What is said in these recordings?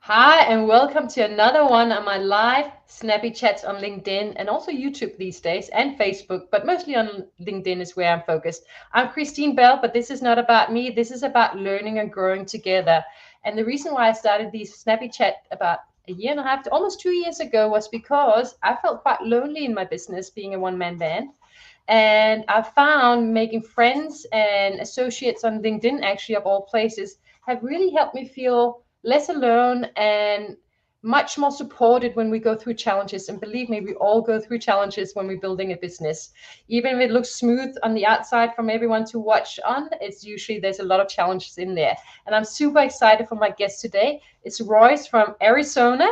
Hi, and welcome to another one of my live Snappy Chats on LinkedIn and also YouTube these days and Facebook, but mostly on LinkedIn is where I'm focused. I'm Christine Bell, but this is not about me. This is about learning and growing together. And the reason why I started these Snappy Chat about a year and a half to almost 2 years ago was because I felt quite lonely in my business being a one-man band. And I found making friends and associates on LinkedIn, actually, of all places, have really helped me feel less alone and much more supported when we go through challenges. And believe me, we all go through challenges when we're building a business. Even if it looks smooth on the outside from everyone to watch on, it's usually there's a lot of challenges in there. And I'm super excited for my guest today. It's Royce from Arizona.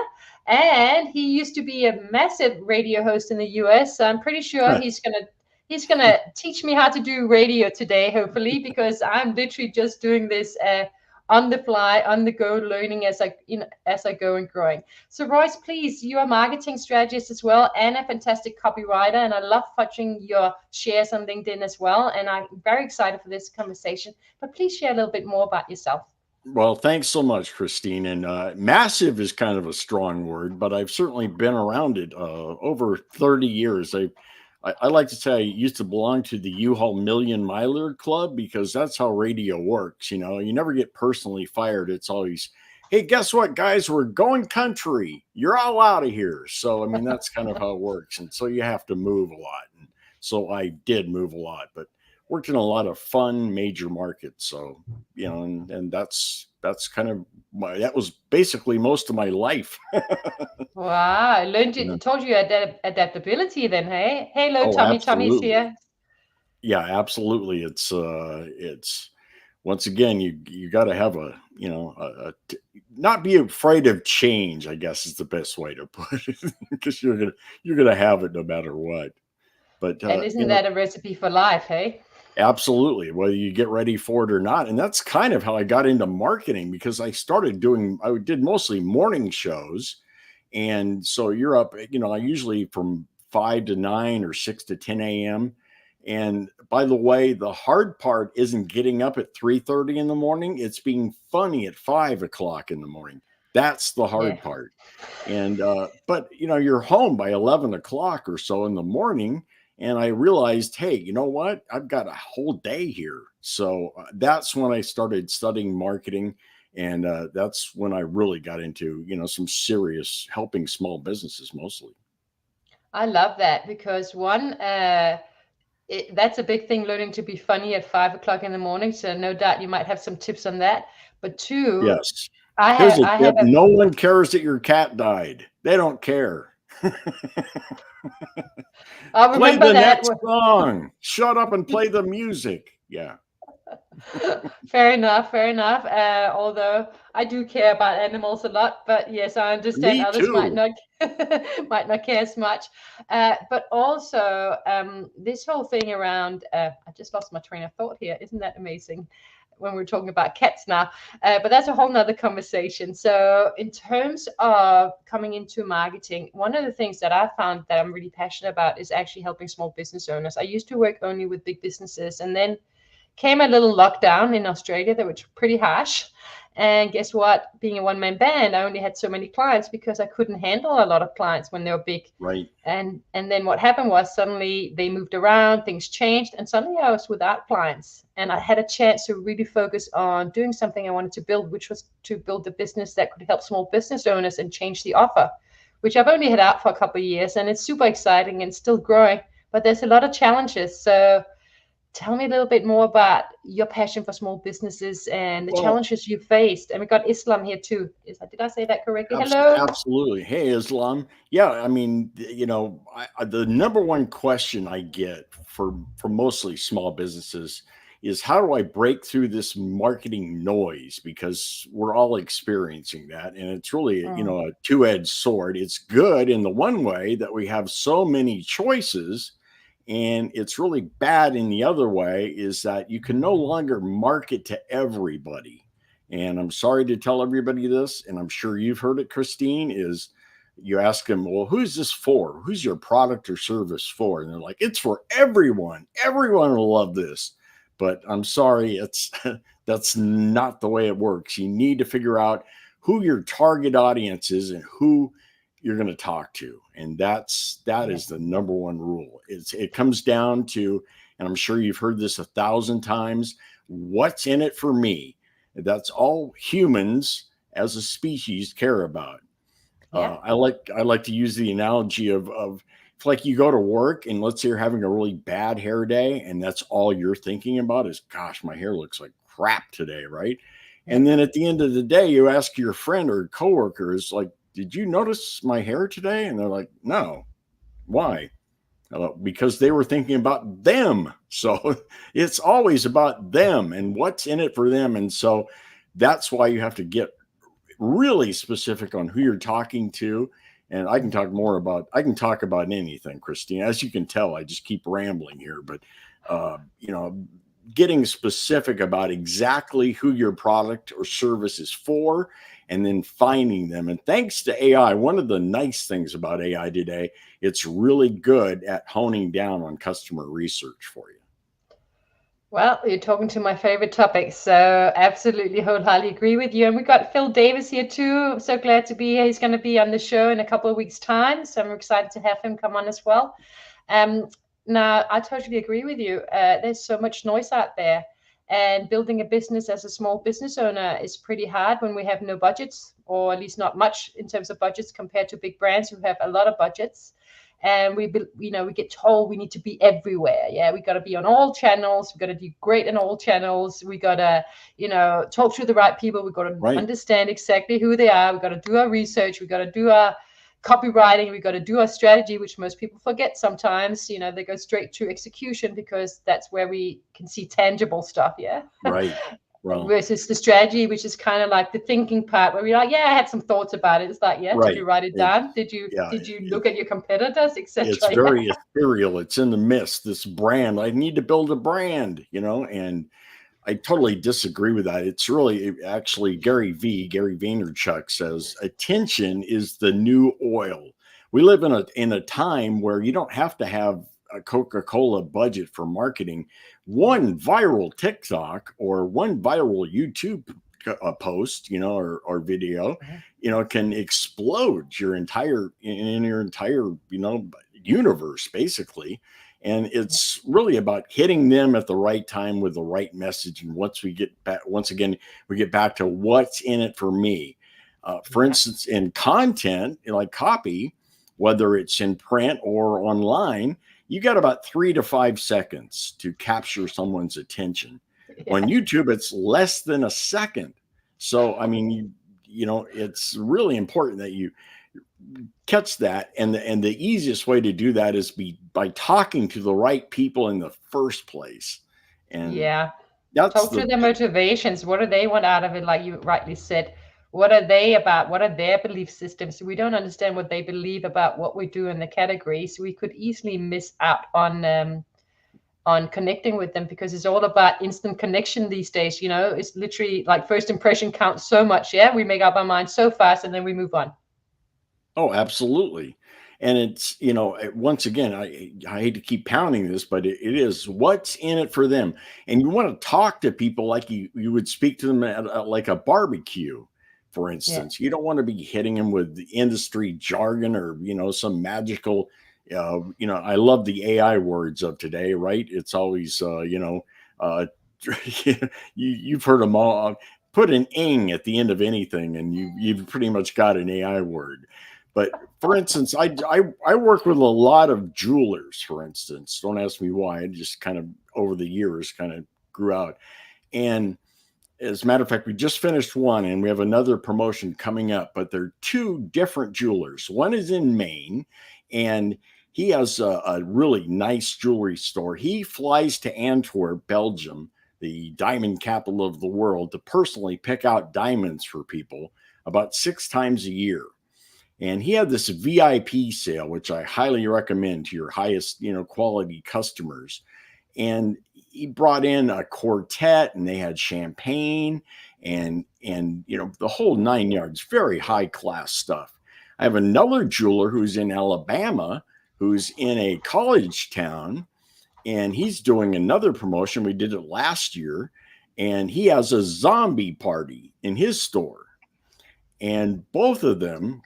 And he used to be a massive radio host in the US. So I'm pretty sure he's gonna teach me how to do radio today, hopefully, because I'm literally just doing this on the fly, on the go, learning as I go and growing. So, Royce, please, you are a marketing strategist as well and a fantastic copywriter, and I love watching your shares on LinkedIn as well. And I'm very excited for this conversation. But please share a little bit more about yourself. Well, thanks so much, Christine. And massive is kind of a strong word, but I've certainly been around it over 30 years. I like to say I used to belong to the U-Haul Million Miler Club because that's how radio works. You never get personally fired. It's always, hey, guess what, guys? We're going country. You're all out of here. So, I mean, that's kind of how it works. And so you have to move a lot. And so I did move a lot, but worked in a lot of fun major markets. So, and that's kind of that was basically most of my life. Wow, I learned Yeah. you told you adaptability then, hey? Hello, Oh, Tommy. Tommy's absolutely. here. Yeah, absolutely. It's once again you got to have not be afraid of change, I guess is the best way to put it, because you're gonna have it no matter what. But And isn't that a recipe for life, hey? absolutely, whether you get ready for it or not. And that's kind of how I got into marketing because I did mostly morning shows. And so you're up, I usually from 5 to 9 or 6 to 10 a.m. And by the way, the hard part isn't getting up at 3:30 in the morning. It's being funny at 5 o'clock in the morning. That's the Yeah. hard part. And but you're home by 11 o'clock or so in the morning, and I realized, hey, you know what? I've got a whole day here. So that's when I started studying marketing, and that's when I really got into some serious helping small businesses mostly. I love that because that's a big thing, learning to be funny at 5 o'clock in the morning. So no doubt you might have some tips on that. But two, Yes. I Here's have a I tip: have a no one cares that your cat died. They don't care. I'll Play remember the that. next song. Shut up and play the music. Yeah. Fair enough, fair enough. Although I do care about animals a lot, but yes, I understand Me others might too. not might not care as much. But also, this whole thing around I just lost my train of thought here. Isn't that amazing? When we're talking about cats now, but that's a whole nother conversation. So, in terms of coming into marketing, one of the things that I found that I'm really passionate about is actually helping small business owners. I used to work only with big businesses, and then came a little lockdown in Australia that was pretty harsh. And guess what? Being a one man band, I only had so many clients because I couldn't handle a lot of clients when they were big. Right. And then what happened was suddenly they moved around, things changed, and suddenly I was without clients. And I had a chance to really focus on doing something I wanted to build, which was to build a business that could help small business owners and change the offer, which I've only had out for a couple of years, and it's super exciting and still growing. But there's a lot of challenges. So tell me a little bit more about your passion for small businesses and the Well, challenges you faced. And we got Islam here too. Did I say that correctly? Hello. Absolutely. Hey, Islam. Yeah, I mean, the number one question I get for mostly small businesses is how do I break through this marketing noise? Because we're all experiencing that, and it's really Mm. a two-edged sword. It's good in the one way that we have so many choices, and it's really bad in the other way is that you can no longer market to everybody. And I'm sorry to tell everybody this, and I'm sure you've heard it, Christine, is you ask them, well, who's this for? Who's your product or service for? And they're like, it's for everyone. Everyone will love this. But I'm sorry, it's that's not the way it works. You need to figure out who your target audience is and who you're going to talk to. And that is the number one rule. It comes down to, and I'm sure you've heard this 1,000 times, what's in it for me? That's all humans as a species care about. I like to use the analogy of it's like you go to work and let's say you're having a really bad hair day and that's all you're thinking about is, gosh, my hair looks like crap today, right? And then at the end of the day, you ask your friend or coworkers, like, did you notice my hair today? And they're like, no. Why? Because they were thinking about them. So it's always about them and what's in it for them. And so that's why you have to get really specific on who you're talking to. And I can talk about anything, Christine. As you can tell, I just keep rambling here, but getting specific about exactly who your product or service is for, and then finding them. And thanks to AI, one of the nice things about AI today, it's really good at honing down on customer research for you. Well, you're talking to my favorite topic, so absolutely wholeheartedly agree with you. And we got Phil Davis here too. I'm so glad to be here. He's going to be on the show in a couple of weeks' time, so I'm excited to have him come on as well. Now, I totally agree with you. There's so much noise out there, and building a business as a small business owner is pretty hard when we have no budgets, or at least not much in terms of budgets compared to big brands who have a lot of budgets. And we get told we need to be everywhere. Yeah, we got to be on all channels. We got to do great in all channels. We got to, talk to the right people. We got to understand exactly who they are. We got to do our research. We got to do our copywriting. We got to do our strategy, which most people forget sometimes. They go straight to execution because that's where we can see tangible stuff. Yeah. Right. Well, versus the strategy, which is kind of like the thinking part where we're like, I had some thoughts about it. It's like, did you write it down? Did you look at your competitors, etc.? It's very ethereal. It's in the mist, this brand. I need to build a brand, and I totally disagree with that. It's really actually Gary Vaynerchuk says attention is the new oil. We live in a time where you don't have to have a Coca-Cola budget for marketing. One viral TikTok or one viral YouTube post, or video, can explode your entire universe basically. And it's really about hitting them at the right time with the right message. And once we get back to what's in it for me. For instance, in content, like copy, whether it's in print or online, you got about 3 to 5 seconds to capture someone's attention. On YouTube, it's less than a second. So, I mean, it's really important that you catch that. And the easiest way to do that is by talking to the right people in the first place. And talk to their motivations. What do they want out of it? Like you rightly said, what are they about? What are their belief systems? We don't understand what they believe about what we do in the category. So we could easily miss out on connecting with them because it's all about instant connection these days. It's literally like first impression counts so much. Yeah, we make up our mind so fast and then we move on. Oh, absolutely. And it's, once again, I hate to keep pounding this, but it is what's in it for them. And you want to talk to people like you would speak to them at like a barbecue, for instance. You don't want to be hitting them with the industry jargon or, some magical, I love the AI words of today, right? It's always, you've heard them all. Put an ing at the end of anything and you've pretty much got an AI word. But for instance, I work with a lot of jewelers, for instance. Don't ask me why. I just kind of over the years kind of grew out. And as a matter of fact, we just finished one and we have another promotion coming up, but they're 2 different jewelers. One is in Maine and he has a really nice jewelry store. He flies to Antwerp, Belgium, the diamond capital of the world, to personally pick out diamonds for people about 6 times a year. And he had this VIP sale, which I highly recommend to your highest, quality customers. And he brought in a quartet and they had champagne and the whole 9 yards, very high class stuff. I have another jeweler who's in Alabama, who's in a college town, and he's doing another promotion. We did it last year, and he has a zombie party in his store. and both of them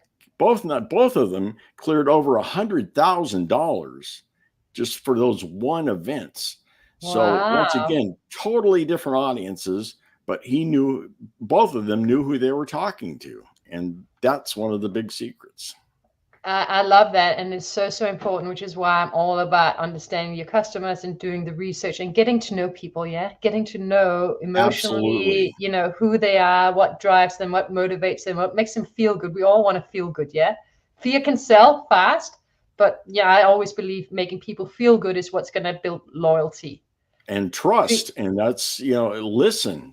cleared over $100,000 just for those one events. So once Wow. again, totally different audiences, but he knew, both of them knew who they were talking to. And that's one of the big secrets. I love that, and it's so important, which is why I'm all about understanding your customers and doing the research and getting to know people. Yeah, getting to know emotionally, Absolutely. who they are, what drives them, what motivates them, what makes them feel good. We all want to feel good. Yeah, fear can sell fast, but yeah, I always believe making people feel good is what's going to build loyalty. And trust. And that's,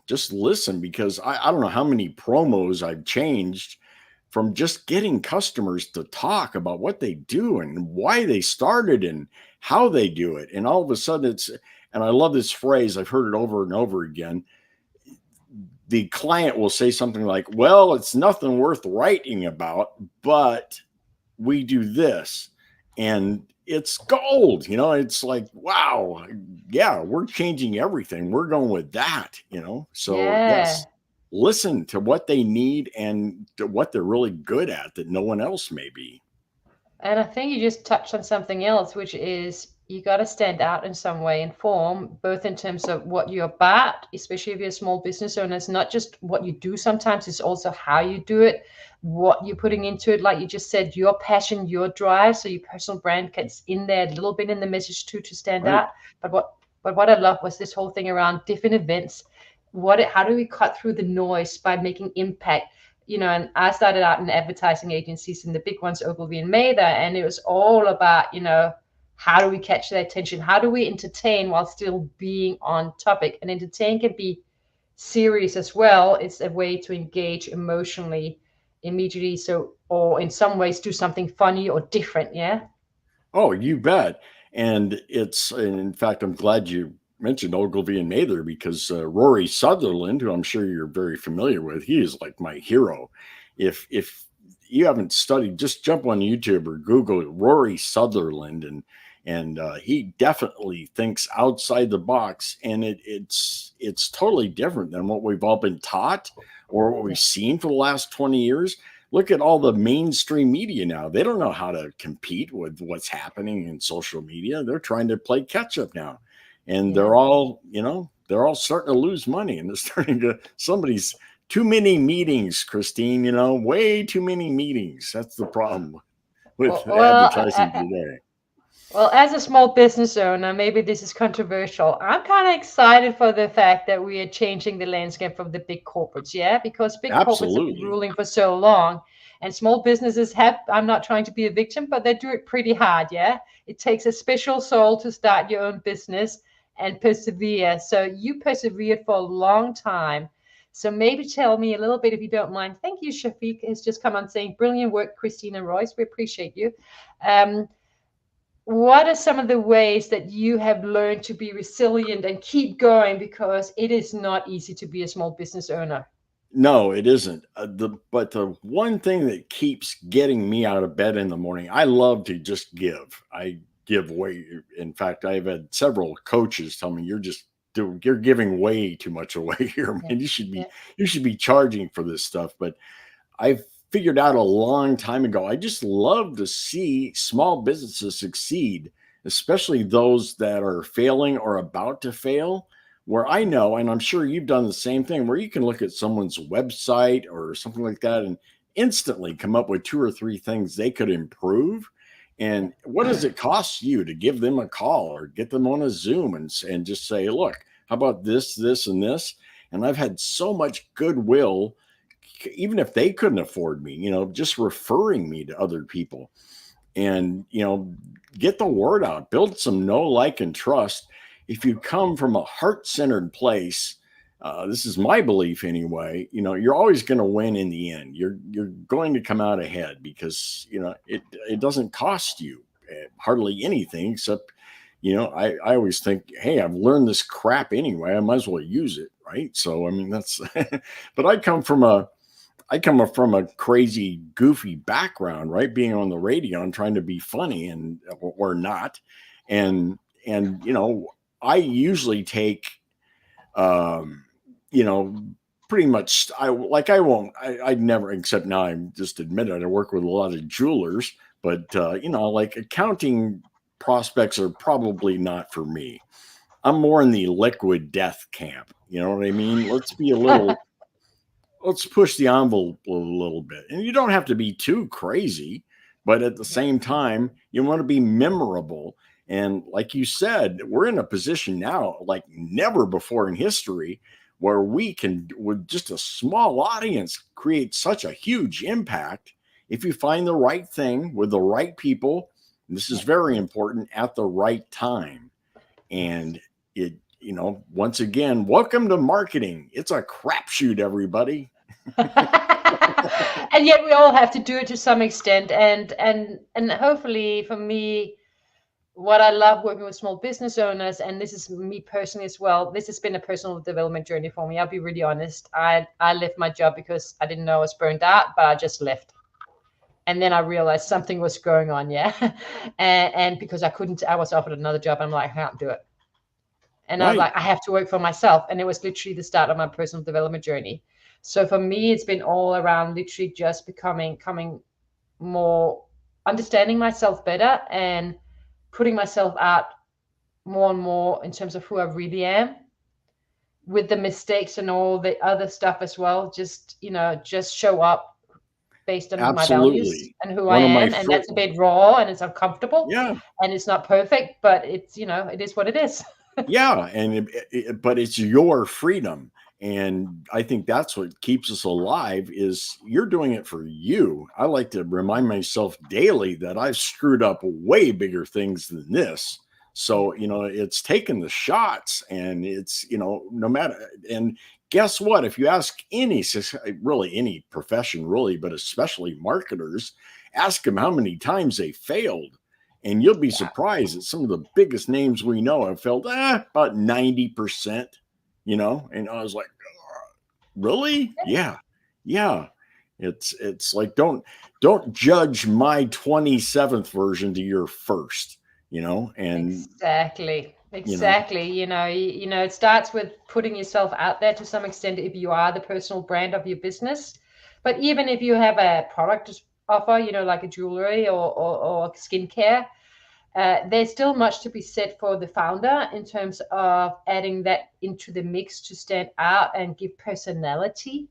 just listen, because I don't know how many promos I've changed from just getting customers to talk about what they do and why they started and how they do it. And all of a sudden and I love this phrase, I've heard it over and over again. The client will say something like, well, it's nothing worth writing about, but we do this. And it's gold. It's like, wow, yeah, we're changing everything. We're going with that. So Yeah. yes, listen to what they need and to what they're really good at that no one else may be. And I think you just touched on something else, which is you got to stand out in some way and form, both in terms of what you're about, especially if you're a small business owner. It's not just what you do sometimes, it's also how you do it, what you're putting into it. Like you just said, your passion, your drive. So your personal brand gets in there a little bit in the message too to stand Right. out. But what I love was this whole thing around different events. How do we cut through the noise by making impact? And I started out in advertising agencies and the big ones, Ogilvy and Mather, and it was all about, how do we catch their attention? How do we entertain while still being on topic? And entertain can be serious as well. It's a way to engage emotionally immediately. So, or in some ways, do something funny or different. Yeah. Oh, you bet. And in fact, I'm glad you mentioned Ogilvy and Mather, because Rory Sutherland, who I'm sure you're very familiar with, he is like my hero. If you haven't studied, just jump on YouTube or Google Rory Sutherland, and he definitely thinks outside the box, and it's totally different than what we've all been taught or what Yeah. we've seen for the last 20 years. Look at all the mainstream media now. They don't know how to compete with what's happening in social media. They're trying to play catch up now. And Yeah. they're all starting to lose money, and they're starting to, somebody's too many meetings, Christine, way too many meetings. That's the problem with Well, advertising today. as a small business owner, maybe this is controversial. I'm kind of excited for the fact that we are changing the landscape of the big corporates, yeah, because big corporates have been Absolutely. ruling for so long, and small businesses have. I'm not trying to be a victim, but they do it pretty hard, yeah. It takes a special soul to start your own business and persevere. So you persevered for a long time. So maybe tell me a little bit, if you don't mind. Thank you, Shafiq has just come on saying, brilliant work, Christine and Royce. We appreciate you. Um, what are some of the ways that you have learned to be resilient and keep going, because it is not easy to be a small business owner? No, it isn't. But the one thing that keeps getting me out of bed in the morning, I love to just give. I give way. In fact, I've had several coaches tell me, you're giving way too much away here, Yeah, man. You should be yeah, you should be charging for this stuff. But I figured out a long time ago, I just love to see small businesses succeed, especially those that are failing or about to fail. Where I know, and I'm sure you've done the same thing, where you can look at someone's website or something like that and instantly come up with two or three things they could improve. And what does it cost you to give them a call or get them on a Zoom and just say, look, how about this, this, and this? And I've had so much goodwill, even if they couldn't afford me, just referring me to other people, and, get the word out, build some know, like, and trust. If you come from a heart-centered place, this is my belief anyway, you're always going to win in the end. You're going to come out ahead, because, it doesn't cost you hardly anything except, I always think, hey, I've learned this crap anyway. I might as well use it. Right. So, I mean, that's, but I come from a crazy, goofy background, right? Being on the radio and trying to be funny or not. And I usually take, um, you know, pretty much, I'd never, except now I'm just admitted I work with a lot of jewelers, but like accounting prospects are probably not for me. I'm more in the liquid death camp. You know what I mean? Let's push the envelope a little bit. And you don't have to be too crazy, but at the same time, you want to be memorable. And like you said, we're in a position now like never before in history where we can, with just a small audience, create such a huge impact if you find the right thing with the right people. This is very important, at the right time. And it, once again, welcome to marketing. It's a crapshoot, everybody. And yet we all have to do it to some extent. And hopefully for me, what I love working with small business owners, and this is me personally as well, this has been a personal development journey for me. I'll be really honest. I left my job because I didn't know I was burned out, but I just left. And then I realized something was going on, and because I was offered another job, I'm like, I can't do it. And I was like, I have to work for myself. And it was literally the start of my personal development journey. So for me, it's been all around literally just becoming more, understanding myself better and putting myself out more and more in terms of who I really am, with the mistakes and all the other stuff as well. Just show up based on my values and who I am. And that's a bit raw and it's uncomfortable. Yeah. And it's not perfect, but it's, it is what it is. Yeah. And but it's your freedom. And I think that's what keeps us alive, is you're doing it for you. I like to remind myself daily that I've screwed up way bigger things than this. So, it's taking the shots, and it's, no matter. And guess what? If you ask any profession, really, but especially marketers, ask them how many times they failed. And you'll be surprised that some of the biggest names we know have failed about 90%. And I was like, really? Yeah. It's like, don't judge my 27th version to your first, and exactly. It starts with putting yourself out there to some extent if you are the personal brand of your business. But even if you have a product to offer, like a jewelry or skincare, there's still much to be said for the founder in terms of adding that into the mix to stand out and give personality,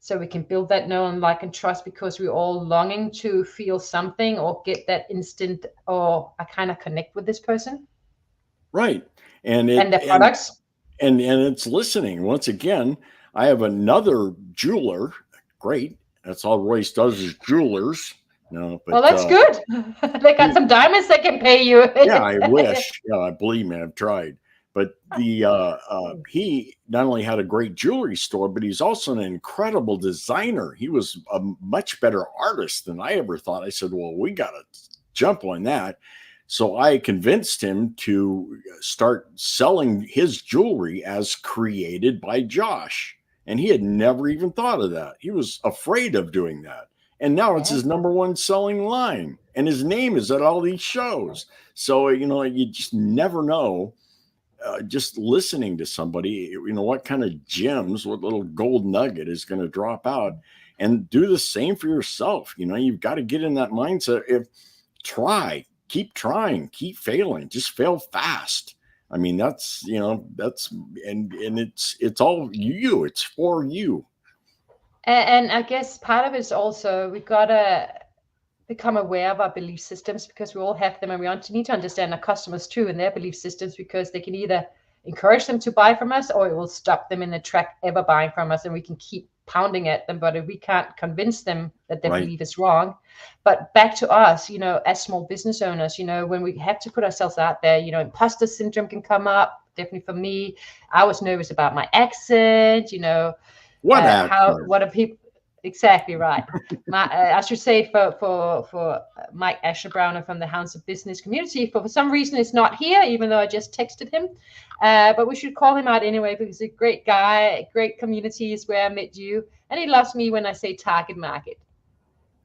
so we can build that know and like and trust, because we're all longing to feel something or get that instant, or I kind of connect with this person. Right. And the products. And it's listening. Once again, I have another jeweler. Great. That's all Royce does is jewelers. No, but well, that's good. They got some diamonds that can pay you. Yeah, I wish. Yeah, believe me, I've tried. But he not only had a great jewelry store, but he's also an incredible designer. He was a much better artist than I ever thought. I said, well, we got to jump on that. So I convinced him to start selling his jewelry as created by Josh. And he had never even thought of that. He was afraid of doing that. And now it's his number one selling line. And his name is at all these shows. So, you just never know. Just listening to somebody, what kind of gems, what little gold nugget is going to drop out. And do the same for yourself. You've got to get in that mindset. Keep trying, keep failing, just fail fast. I mean, that's and it's all you, it's for you. And I guess part of it is also we gotta become aware of our belief systems, because we all have them, and we need to understand our customers too and their belief systems, because they can either encourage them to buy from us, or it will stop them in the track ever buying from us, and we can keep pounding at them, but if we can't convince them that their belief is wrong. But back to us, as small business owners, when we have to put ourselves out there, imposter syndrome can come up. Definitely for me, I was nervous about my accent, what are people exactly right. I should say for Mike Asher-Browner from the Hounds of Business community, for some reason it's not here, even though I just texted him, but we should call him out anyway, because he's a great guy. Great community is where I met you, and he loves me when I say target market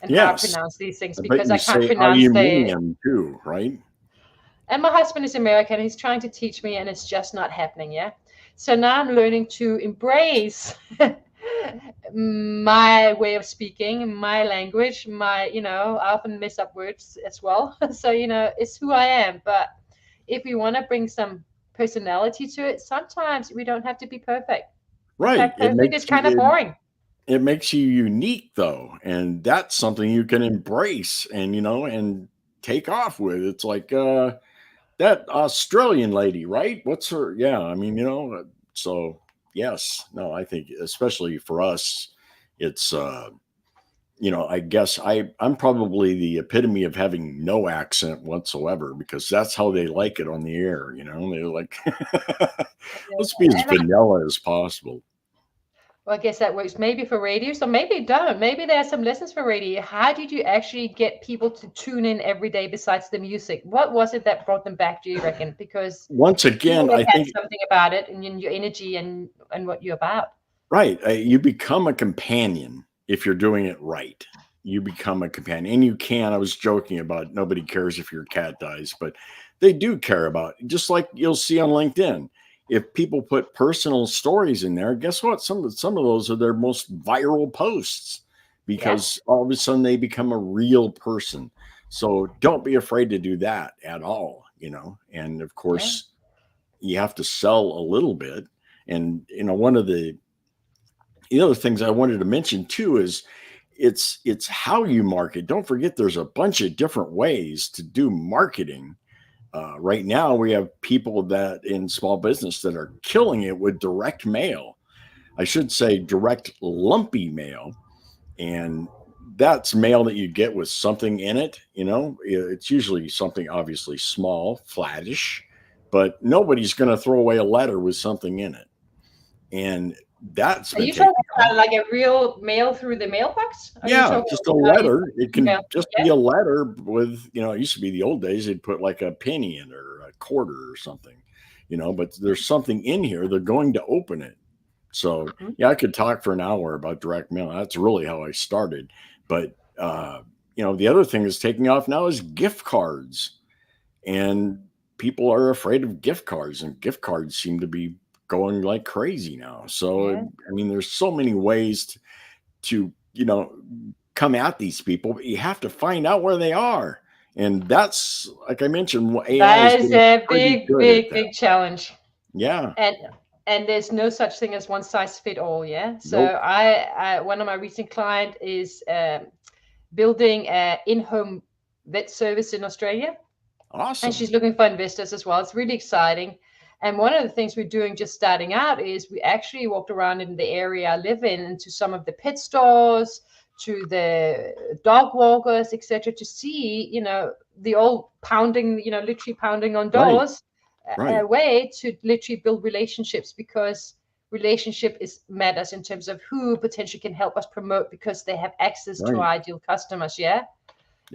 and how I pronounce these things, because I can't pronounce the too, right? And my husband is American. He's trying to teach me, and it's just not happening. So now I'm learning to embrace my way of speaking, my language, I often mess up words as well. So, it's who I am. But if we want to bring some personality to it, sometimes we don't have to be perfect. In Right. fact, perfect is kind of boring. It makes you unique though, and that's something you can embrace and and take off with. It's like that Australian lady, right? What's her? Yeah, I mean, so yes, no, I think especially for us, it's I guess I'm probably the epitome of having no accent whatsoever because that's how they like it on the air. They're like, let's be as And vanilla as possible. well, I guess that works maybe for radio, so maybe it don't. Maybe there are some lessons for radio. How did you actually get people to tune in every day besides the music? What was it that brought them back, do you reckon? Because Once you again, always I had think something about it and your energy and what you're about. right. You become a companion if you're doing it right. You become a companion, and you can. I was joking about nobody cares if your cat dies, but they do care about it. Just like you'll see on LinkedIn. If people put personal stories in there, guess what? Some of those are their most viral posts Yeah, because all of a sudden they become a real person. So don't be afraid to do that at all, And of yeah. course, you have to sell a little bit. And one of the other things I wanted to mention too is it's how you market. Don't forget there's a bunch of different ways to do marketing. Right now, we have people that in small business that are killing it with direct mail. I should say direct lumpy mail, and that's mail that you get with something in it. It's usually something obviously small, flattish, but nobody's going to throw away a letter with something in it, and that's Are been you talking taken off. about like a real mail through the mailbox? Are you Yeah, talking just a about letter. It email? can just Yeah. be a letter with, it used to be the old days, they'd put like a penny in or a quarter or something, but there's something in here. They're going to open it. So, Mhm. yeah, I could talk for an hour about direct mail. That's really how I started. But, the other thing that's taking off now is gift cards. And people are afraid of gift cards, and gift cards seem to be going like crazy now. So, Yeah. I mean, there's so many ways to come at these people, but you have to find out where they are. And that's like I mentioned, AI is That is getting a pretty big, good at big, that. big challenge. Yeah. and and there's no such thing as one size fit all. Yeah, so Nope. I one of my recent client is building a in-home vet service in Australia, and Awesome. she's looking for investors as well. It's really exciting. And one of the things we're doing just starting out is we actually walked around in the area I live in and to some of the pet stores, to the dog walkers, etc., to see, the old pounding, literally pounding on Right. doors, a Right. way to literally build relationships, because relationship is matters in terms of who potentially can help us promote because they have access to our Right. ideal customers. Yeah,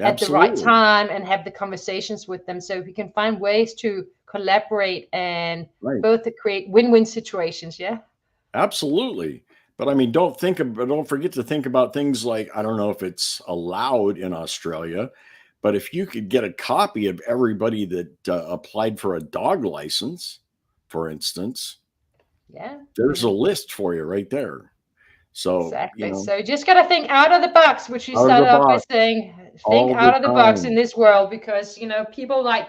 at the right Absolutely. time and have the conversations with them, so we can find ways to collaborate and Right. both to create win-win situations. Yeah. Absolutely. But I mean, don't forget to think about things like, I don't know if it's allowed in Australia, but if you could get a copy of everybody that applied for a dog license, for instance, Yeah. there's a list for you right there. So, Exactly. So you just got to think out of the box, which you out of the started off by box saying, think all the out of the box in time. this world, because, people like,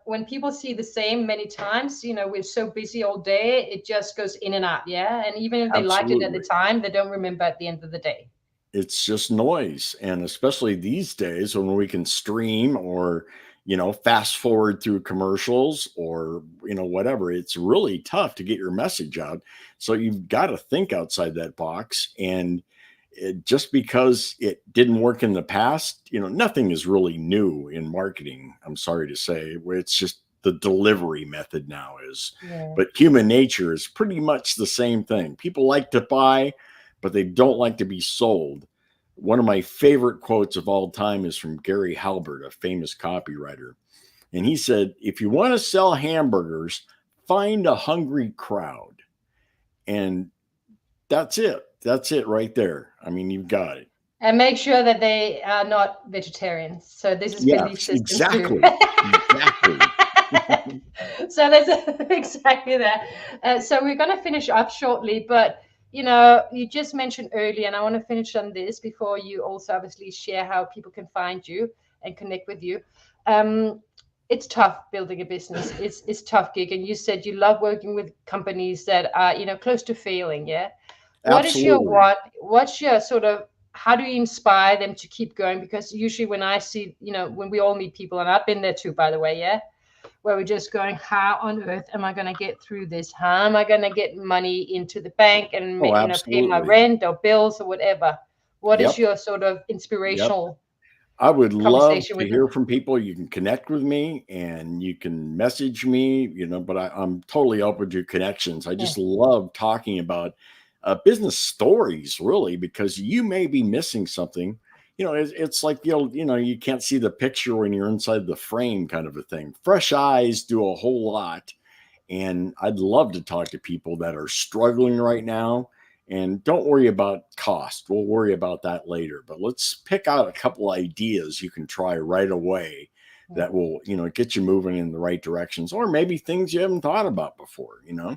when people see the same many times, we're so busy all day, it just goes in and out. Yeah. And even if they liked it at the Absolutely. time, they don't remember at the end of the day. It's just noise. And especially these days when we can stream or, fast forward through commercials or, whatever, it's really tough to get your message out. So you've got to think outside that box. And just because it didn't work in the past, nothing is really new in marketing. I'm sorry to say, where it's just the delivery method now is, Yeah. but human nature is pretty much the same thing. People like to buy, but they don't like to be sold. One of my favorite quotes of all time is from Gary Halbert, a famous copywriter. And he said, if you want to sell hamburgers, find a hungry crowd. And that's it. That's it right there. I mean, you've got it. And make sure that they are not vegetarians. So this is belief Yes, systems too. exactly. Exactly. So that's exactly that. So we're going to finish up shortly, but you just mentioned earlier, and I want to finish on this before you also obviously share how people can find you and connect with you. Um, it's tough building a business. It's tough gig, and you said you love working with companies that are close to failing. Yeah. What is your Absolutely. what's your sort of, how do you inspire them to keep going? Because usually when I see, when we all meet people, and I've been there too, by the way, yeah, where we're just going, how on earth am I going to get through this? How am I going to get money into the bank and Oh, pay my absolutely. rent or bills or whatever? What is Yep. your sort of Yep. inspirational I would love conversation to with them? hear from people. You can connect with me and you can message me, but I'm totally open to connections. I Yeah, just love talking about business stories, really, because you may be missing something. It's like, you can't see the picture when you're inside the frame kind of a thing. Fresh eyes do a whole lot. And I'd love to talk to people that are struggling right now. And don't worry about cost. We'll worry about that later. But let's pick out a couple ideas you can try right away yeah, that will, get you moving in the right directions, or maybe things you haven't thought about before. yeah.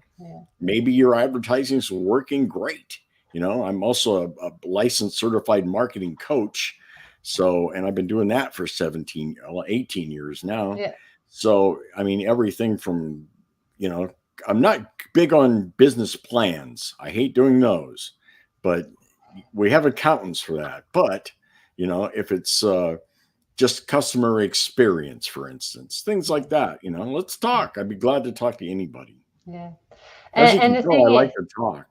Maybe your advertising is working great. I'm also a licensed certified marketing coach. So, and I've been doing that for 18 years now. Yeah. So, I mean, everything from, you know, I'm not big on business plans. I hate doing those, but we have accountants for that. But, if it's just customer experience, for instance, things like that, let's talk. I'd be glad to talk to anybody. Yeah. As you And can the tell, I thing like is, to talk.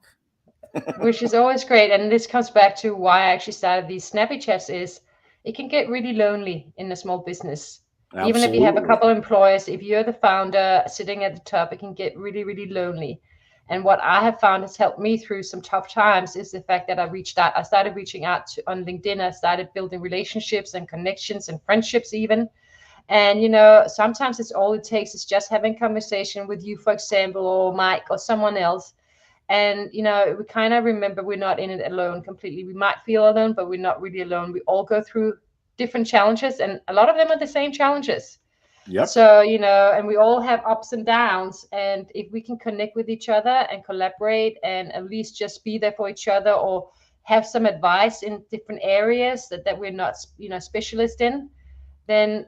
which is always great, and this comes back to why I actually started these snappy chats, is it can get really lonely in a small business. Even if you have a Absolutely. couple employees, if you're the founder sitting at the top, it can get really, really lonely. And what I have found has helped me through some tough times is the fact that I started reaching out on LinkedIn. I started building relationships and connections and friendships even. And sometimes it's all it takes is just having conversation with you, for example, or Mike or someone else. And we kind of remember we're not in it alone completely. We might feel alone, but we're not really alone. We all go through different challenges, and a lot of them are the same challenges. Yep. So and we all have ups and downs, and if we can connect with each other and collaborate and at least just be there for each other, or have some advice in different areas that we're not specialist in, then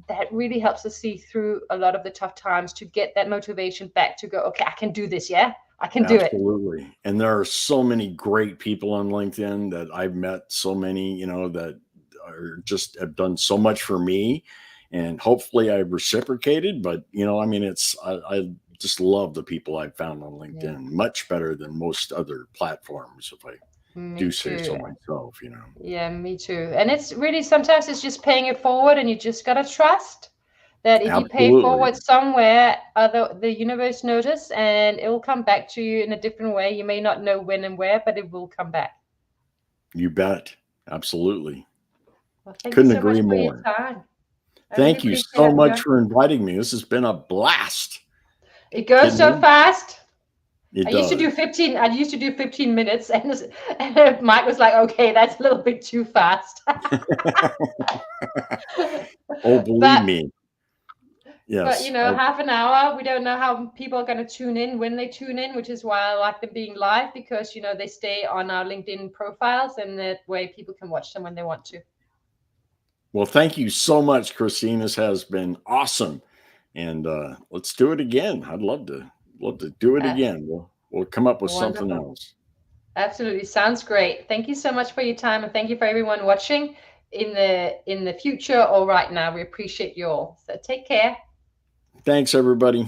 that really helps us see through a lot of the tough times, to get that motivation back to go, okay, I can do this. Yeah, I can do it. Absolutely. And there are so many great people on LinkedIn that I've met, so many, that are just have done so much for me. And hopefully I've reciprocated. But, I mean, I just love the people I've found on Yeah. LinkedIn, much better than most other platforms, if I Me do say so too. myself. Yeah, me too. And it's really, sometimes it's just paying it forward, and you just gotta trust that if you pay Absolutely. forward somewhere, the universe notice, and it will come back to you in a different way. You may not know when and where, but it will come back. You bet. Absolutely. Well, thank you Couldn't so much agree for your more. time. I really Thank you appreciate so having you much on. for inviting me. This has been a blast. It goes Kidding so me? fast. It I used to do does. 15. I used to do 15 minutes, and Mike was like, "Okay, that's a little bit too fast." Oh, believe but me. but Yes. half an hour. We don't know how people are going to tune in when they tune in, which is why I like them being live, because they stay on our LinkedIn profiles, and that way people can watch them when they want to. Well, thank you so much, Christine. This has been awesome. And let's do it again. I'd love to do it Uh, again. We'll come up with something Wonderful. else. Absolutely, sounds great. Thank you so much for your time, and thank you for everyone watching in the future or right now. We appreciate you all. So take care. Thanks, everybody.